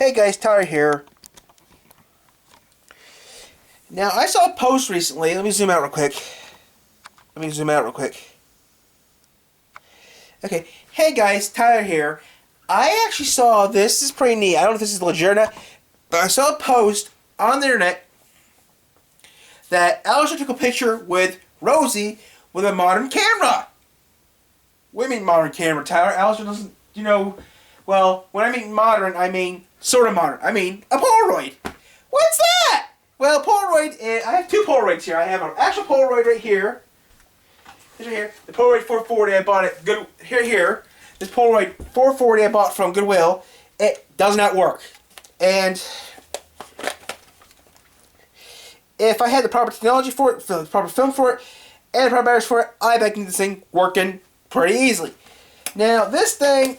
Hey guys, Tyler here. Now, I saw a post recently. Let me zoom out real quick. Okay. Hey guys, Tyler here. I actually saw this. This is pretty neat. I don't know if this is legit or not, but I saw a post on the internet that Alistair took a picture with Rosie with a modern camera. What do you mean modern camera, Tyler? Alistair doesn't, well, when I mean modern, I mean sort of modern. I mean a Polaroid. What's that? Well, Polaroid, I have two Polaroids here. I have an actual Polaroid right here. This right here. The Polaroid 440 I bought at Here. This Polaroid 440 I bought from Goodwill. It does not work. And if I had the proper technology for it, the proper film for it, and the proper batteries for it, I bet this thing working pretty easily. Now, this thing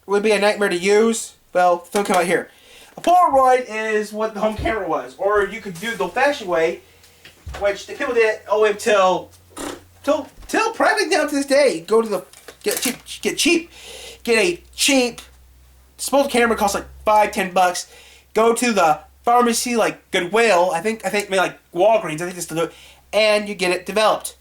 would be a nightmare to use. Well, film come out here. A Polaroid is what the home camera was, or you could do the old-fashioned way, which the people did all the way up till probably down to this day. Go to the get a cheap disposable camera, costs like $5-10. Go to the pharmacy like Goodwill, I think maybe like Walgreens, I think this to do it, and you get it developed.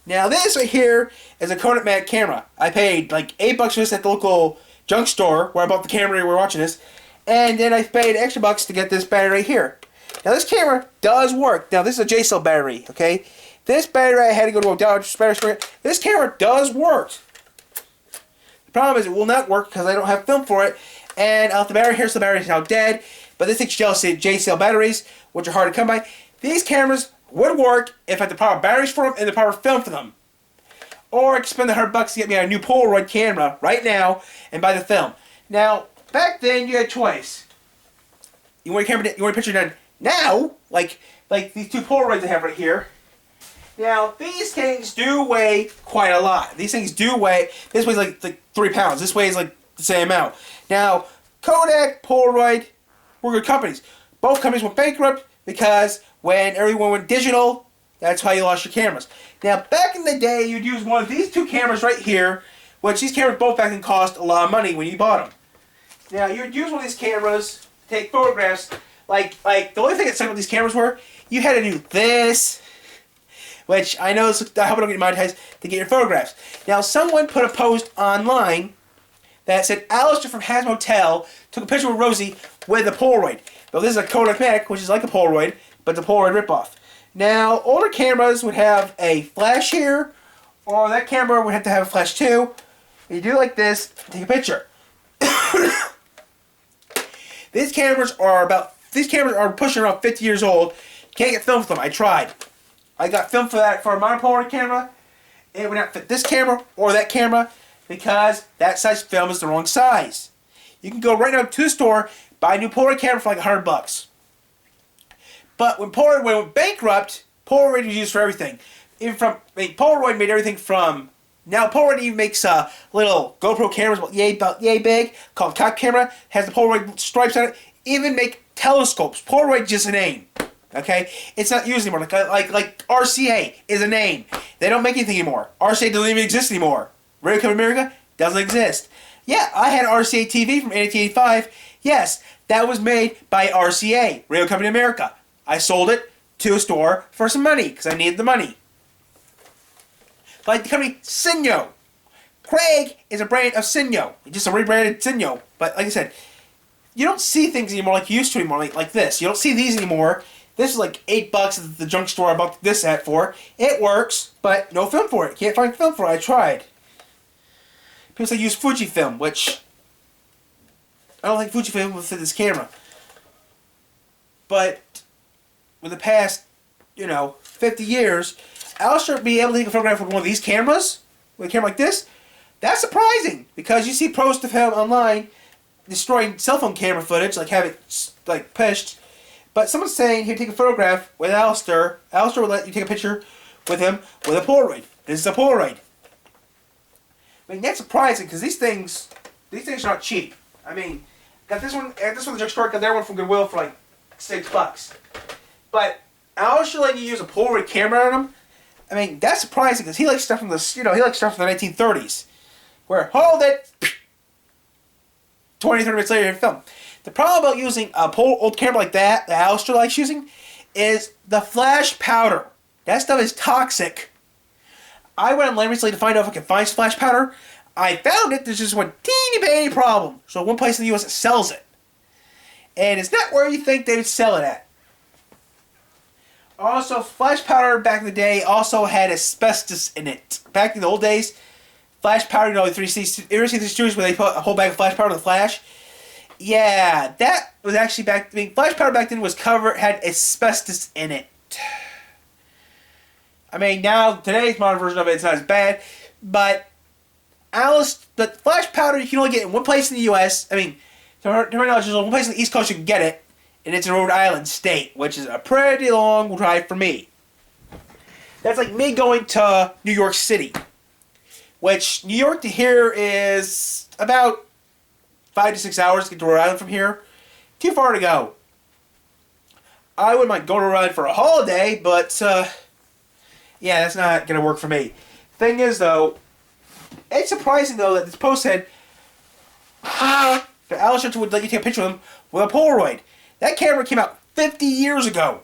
Now this right here is a Kodak Mag camera. I paid like $8 for this at the local junk store where I bought the camera we were watching this. And then I paid extra bucks to get this battery right here. Now this camera does work. Now this is a J-cell battery, okay? This battery I had to go to a Dodge battery store. This camera does work. The problem is it will not work because I don't have film for it. And out the battery here, so the battery is now dead. But this thing's J-cell batteries, which are hard to come by. These cameras would work if I had the proper batteries for them and the proper film for them. Or I could spend the $100 to get me a new Polaroid camera right now and buy the film. Now, back then, you had a choice. You want a picture done now, like these two Polaroids I have right here. Now, these things do weigh quite a lot. These things do weigh, this weighs like 3 pounds. This weighs like the same amount. Now, Kodak, Polaroid, were good companies. Both companies went bankrupt because when everyone went digital, that's how you lost your cameras. Now, back in the day, you'd use one of these two cameras right here, which these cameras both back then cost a lot of money when you bought them. Now, you'd use one of these cameras to take photographs. Like the only thing that sucked with these cameras were, you had to do this, which I know, I hope I don't get monetized, to get your photographs. Now, someone put a post online that said, Alistair from Hazbin Hotel took a picture with Rosie with a Polaroid. Well, this is a Kodak Mag, which is like a Polaroid, but the Polaroid ripoff. Now, older cameras would have a flash here, or that camera would have to have a flash too. You do like this, take a picture. These cameras are pushing around 50 years old. Can't get film for them. I tried. I got film for that for my Polaroid camera. It would not fit this camera or that camera because that size film is the wrong size. You can go right now to the store, buy a new Polaroid camera for like $100. But when Polaroid went bankrupt, Polaroid was used for everything. Polaroid made everything from. Now Polaroid even makes little GoPro cameras about yay big called cop camera. Has the Polaroid stripes on it. Even make telescopes. Polaroid is just a name. Okay, it's not used anymore. Like RCA is a name. They don't make anything anymore. RCA doesn't even exist anymore. Radio Company America doesn't exist. Yeah, I had RCA TV from 1985. Yes, that was made by RCA, Radio Company America. I sold it to a store for some money because I needed the money. Like the company Sinyo. Craig is a brand of Sinyo. Just a rebranded Sinyo. But like I said, you don't see things anymore like you used to anymore, like this. You don't see these anymore. This is like $8 at the junk store I bought this at for. It works, but no film for it. Can't find film for it. I tried. People say use Fujifilm, which I don't think Fujifilm will fit this camera. But with the past, 50 years, Alistair be able to take a photograph with one of these cameras, with a camera like this, that's surprising because you see pros to film online destroying cell phone camera footage, like have it pushed. But someone's saying he'd take a photograph with Alistair. Alistair will let you take a picture with him with a Polaroid. This is a Polaroid. I mean, that's surprising because these things are not cheap. I mean, got this one at the junk store, got that one from Goodwill for like $6. But Alistair letting you use a Polaroid camera on him, I mean, that's surprising because he likes stuff from the 1930s, where hold it, 20, 30 minutes later in film. The problem about using a old camera like that Alistair likes using, is the flash powder. That stuff is toxic. I went online recently to find out if I could find flash powder. I found it. There's just one teeny baby problem. So one place in the U.S. that sells it. And it's not where you think they would sell it at. Also, flash powder back in the day also had asbestos in it. Back in the old days, flash powder, you know, you ever see these stories where they put a whole bag of flash powder in the flash? Yeah, that was actually back. I mean, flash powder back then was had asbestos in it. I mean, now today's modern version of it, it's not as bad, but flash powder you can only get in one place in the U.S. I mean, to my knowledge, there's one place on the East Coast you can get it, and it's in Rhode Island State, which is a pretty long drive for me. That's like me going to New York City, which New York to here is about 5 to 6 hours to get to Rhode Island from here. Too far to go. I wouldn't mind going to Rhode Island for a holiday, but yeah, that's not going to work for me. Thing is, though, it's surprising, though, that this post said that Alistair would let you take a picture of them with a Polaroid. That camera came out 50 years ago.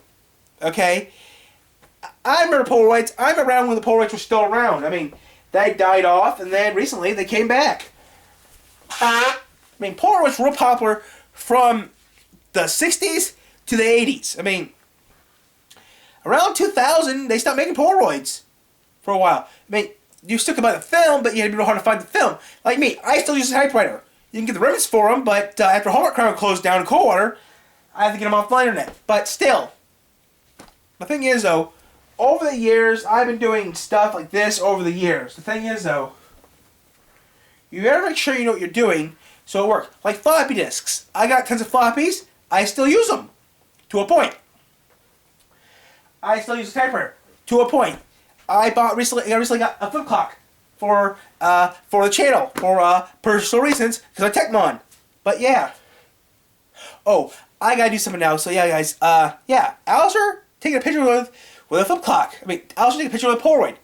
Okay? I remember Polaroids. I'm around when the Polaroids were still around. I mean, they died off, and then recently they came back. I mean, Polaroids were real popular from the 60s to the 80s. I mean, around 2000, they stopped making Polaroids for a while. I mean, you still could buy the film, but you had to be real hard to find the film. Like me, I still use a typewriter. You can get the ribbons for them, but after Hallmark Crown closed down in Coldwater, I have to get them off the internet. But still, the thing is, though, over the years, I've been doing stuff like this over the years. The thing is, though, you gotta make sure you know what you're doing so it works. Like floppy disks. I got tons of floppies. I still use them. To a point. I still use a typewriter. To a point. I recently got a flip clock for the channel for personal reasons because I Tecmon. But yeah. Oh, I gotta do something now. So yeah, guys. Yeah, Alistair taking a picture with a flip clock. I mean, Alistair taking a picture with a Polaroid.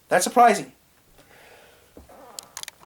That's surprising.